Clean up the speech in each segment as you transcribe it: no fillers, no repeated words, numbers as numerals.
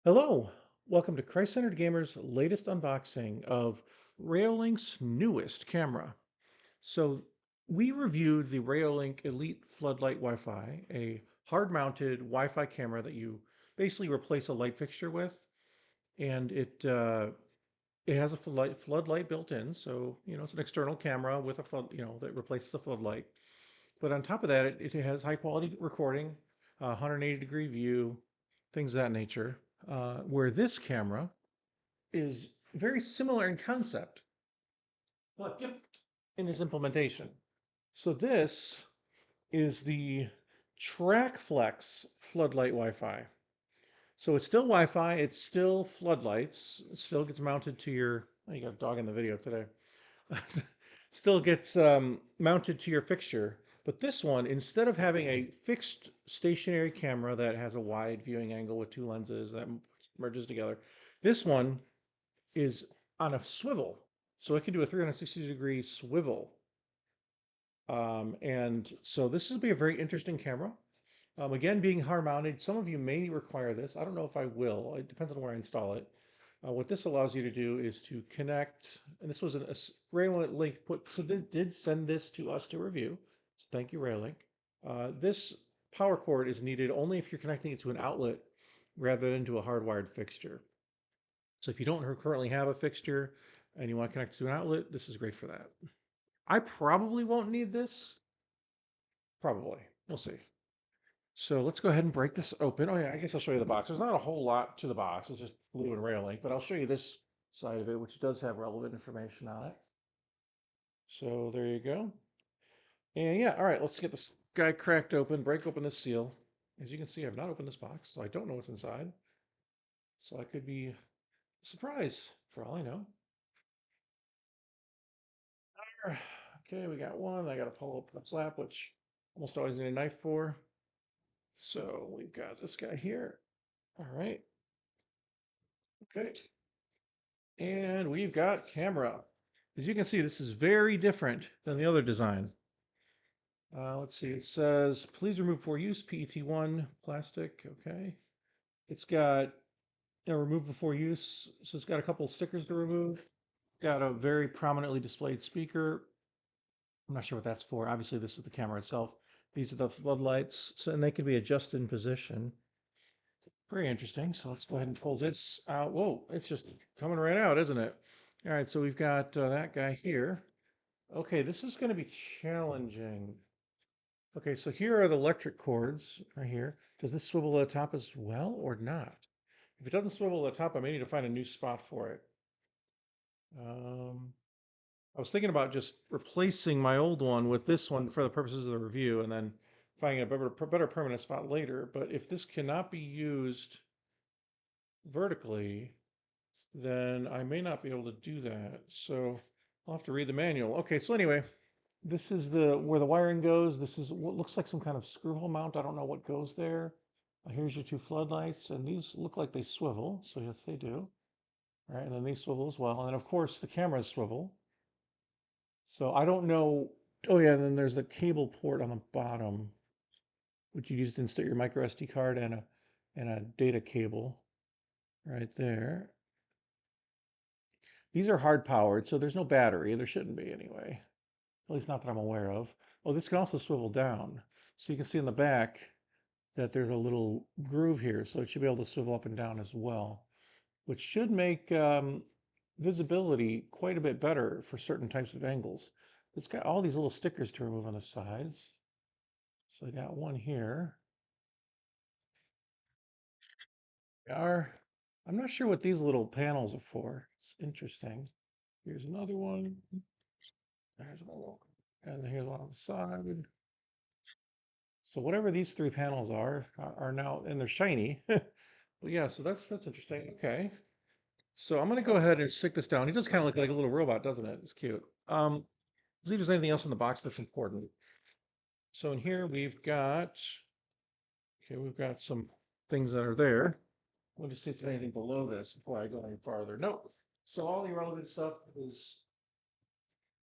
Hello, welcome to Christ-Centered Gamer's latest unboxing of Reolink's newest camera. So we reviewed the Reolink Elite Floodlight Wi-Fi, a hard-mounted Wi-Fi camera that you basically replace a light fixture with, and it has a floodlight built in. So it's an external camera with a flood, that replaces the floodlight. But on top of that, it has high-quality recording, 180-degree view, things of that nature. Where this camera is very similar in concept, but different in its implementation. So this is the TrackFlex Floodlight Wi-Fi. So it's still Wi-Fi, it's still floodlights, it still gets mounted to your, oh, you got a dog in the video today. Still gets mounted to your fixture. But this one, instead of having a fixed stationary camera that has a wide viewing angle with two lenses that merges together, this one is on a swivel. So it can do a 360-degree swivel. And so this will be a very interesting camera. Again, being hard mounted, some of you may require this. I don't know if I will. It depends on where I install it. What this allows you to do is to connect, and this was a Reolink put, so they did send this to us to review. So thank you, Reolink. This power cord is needed only if you're connecting it to an outlet rather than to a hardwired fixture. So if you don't currently have a fixture and you want to connect to an outlet, this is great for that. I probably won't need this. Probably. We'll see. So let's go ahead and break this open. Oh yeah, I guess I'll show you the box. There's not a whole lot to the box. It's just blue and Reolink, but I'll show you this side of it, which does have relevant information on it. So there you go. And yeah, all right, let's get this guy cracked open, break open this seal. As you can see, I've not opened this box, so I don't know what's inside. So I could be a surprise for all I know. Okay, we got one. I got to pull up the flap, which almost always need a knife for. So we've got this guy here. All right. Okay. And we've got camera. As you can see, this is very different than the other design. Let's see. It says, please remove for use, PET1, plastic. Okay. It's got remove before use. So it's got a couple stickers to remove. Got a very prominently displayed speaker. I'm not sure what that's for. Obviously, this is the camera itself. These are the floodlights, so, and they can be adjusted in position. Very interesting. So let's go ahead and pull this out. Whoa, it's just coming right out, isn't it? All right, so we've got that guy here. Okay, this is going to be challenging. Okay, so here are the electric cords right here. Does this swivel at the top as well or not? If it doesn't swivel at the top, I may need to find a new spot for it. I was thinking about just replacing my old one with this one for the purposes of the review and then finding a better permanent spot later. But if this cannot be used vertically, then I may not be able to do that. So I'll have to read the manual. Okay, so anyway, this is the where the wiring goes. This is what looks like some kind of screw hole mount. I don't know what goes there. Here's your two floodlights, and these look like they swivel. So yes, they do. All right, and then these swivel as well. And then of course the cameras swivel. So I don't know. Oh yeah, and then there's a cable port on the bottom, which you use to insert your microSD card and a data cable right there. These are hard powered, so there's no battery. There shouldn't be anyway. At least not that I'm aware of. Oh, this can also swivel down. So you can see in the back that there's a little groove here, so it should be able to swivel up and down as well, which should make visibility quite a bit better for certain types of angles. It's got all these little stickers to remove on the sides. So I got one here. I'm not sure what these little panels are for. It's interesting. Here's another one. There's one. And here's one on the side. So whatever these three panels are now, and they're shiny. But yeah, so that's interesting. Okay. So I'm gonna go ahead and stick this down. He does kind of look like a little robot, doesn't it? It's cute. See if there's anything else in the box that's important. So in here we've got some things that are there. Let me see if there's anything below this before I go any farther. Nope. So all the relevant stuff is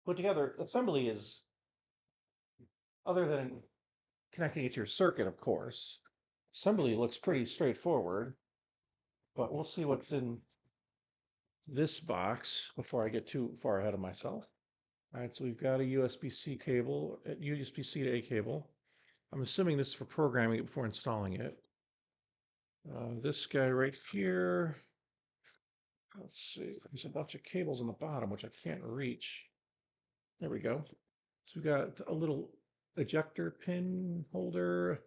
put together. Assembly is, other than connecting it to your circuit, of course, assembly looks pretty straightforward. but we'll see what's in this box before I get too far ahead of myself. All right, so we've got a USB-C cable, USB-C to A cable. I'm assuming this is for programming it before installing it. This guy right here, let's see, there's a bunch of cables on the bottom, which I can't reach. There we go. So we've got a little ejector pin holder,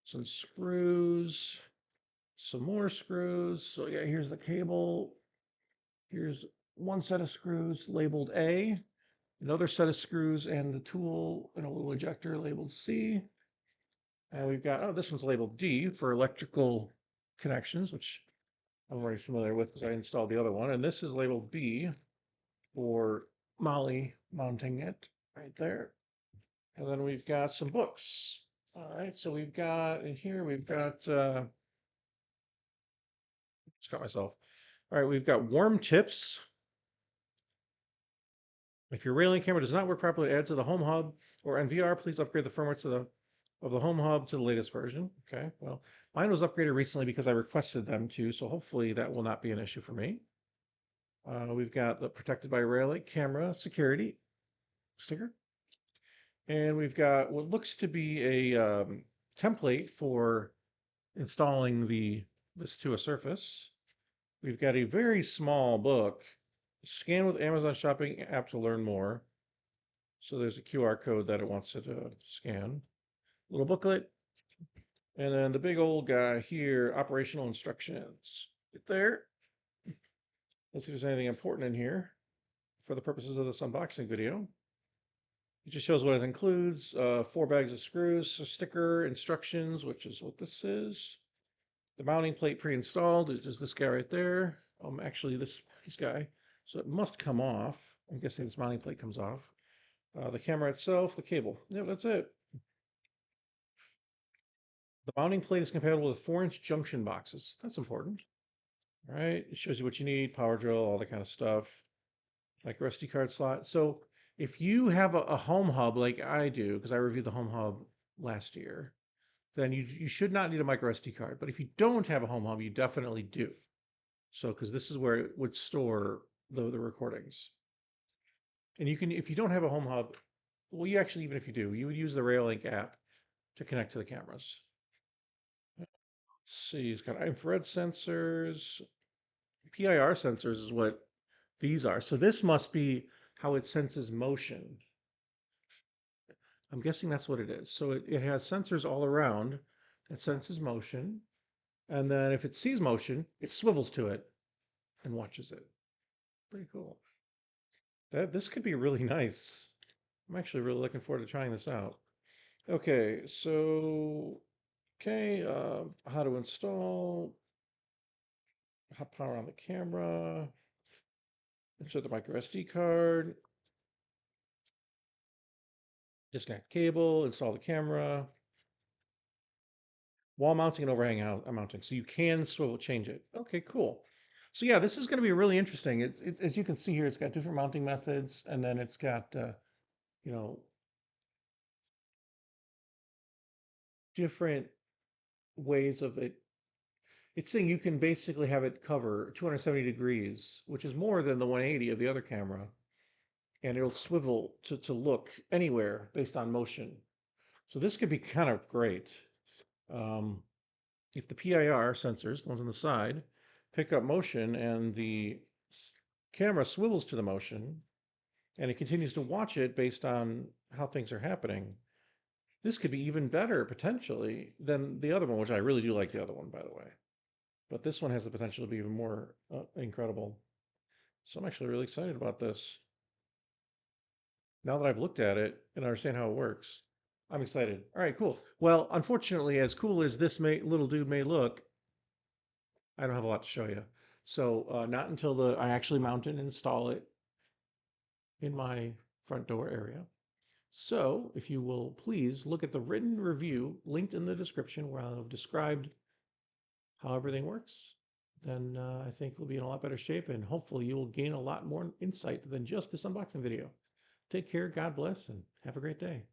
some screws, some more screws. So yeah, here's the cable. Here's one set of screws labeled A, another set of screws and the tool and a little ejector labeled C. And we've got, oh, this one's labeled D for electrical connections, which I'm already familiar with because I installed the other one. And this is labeled B for Molly mounting it right there. And then we've got some books. All right, so we've got in here, we've got, just got myself. All right, we've got warm tips. If your Reolink camera does not work properly, add to the home hub or NVR, please upgrade the firmware of the home hub to the latest version. Okay, well, mine was upgraded recently because I requested them to, so hopefully that will not be an issue for me. We've got the protected by Reolink camera security sticker. And we've got what looks to be a template for installing this to a surface. We've got a very small book, Scan with Amazon Shopping app to learn more. So there's a QR code that it wants it to scan. Little booklet. And then the big old guy here, operational instructions. Right there. Let's see if there's anything important in here for the purposes of this unboxing video. It just shows what it includes. 4 bags of screws, a sticker, instructions, which is what this is. The mounting plate pre-installed is just this guy right there. Actually, this guy. So it must come off. I'm guessing this mounting plate comes off. The camera itself, the cable. Yeah, that's it. The mounting plate is compatible with 4-inch junction boxes. That's important. All right, it shows you what you need, power drill, all that kind of stuff. MicroSD card slot. So if you have a home hub like I do, because I reviewed the home hub last year, then you should not need a microSD card. But if you don't have a home hub, you definitely do. So because this is where it would store the recordings. And you can, if you don't have a home hub, well, you actually, even if you do, you would use the Reolink app to connect to the cameras. Let's see, it's got infrared sensors. PIR sensors is what these are. So this must be how it senses motion. I'm guessing that's what it is. So it has sensors all around that senses motion. And then if it sees motion, it swivels to it and watches it. Pretty cool. This could be really nice. I'm actually really looking forward to trying this out. Okay, so how to install, how power on the camera, insert the micro SD card, disconnect cable, install the camera, wall mounting and overhang mounting. So you can swivel change it. Okay, cool. So yeah, this is going to be really interesting. It's as you can see here, it's got different mounting methods, and then it's got you know, different ways of it. It's saying you can basically have it cover 270 degrees, which is more than the 180 of the other camera, and it'll swivel to look anywhere based on motion. So this could be kind of great. Um, if the PIR sensors, the ones on the side, pick up motion and the camera swivels to the motion and it continues to watch it based on how things are happening, this could be even better potentially than the other one, which I really do like the other one, by the way. But this one has the potential to be even more incredible. So I'm actually really excited about this. Now that I've looked at it and understand how it works, I'm excited. All right, cool. Well, unfortunately, as cool as this little dude may look, I don't have a lot to show you. So not until I actually mount it and install it in my front door area. So if you will please look at the written review linked in the description where I've described how everything works, then I think we'll be in a lot better shape and hopefully you will gain a lot more insight than just this unboxing video. Take care, God bless, and have a great day.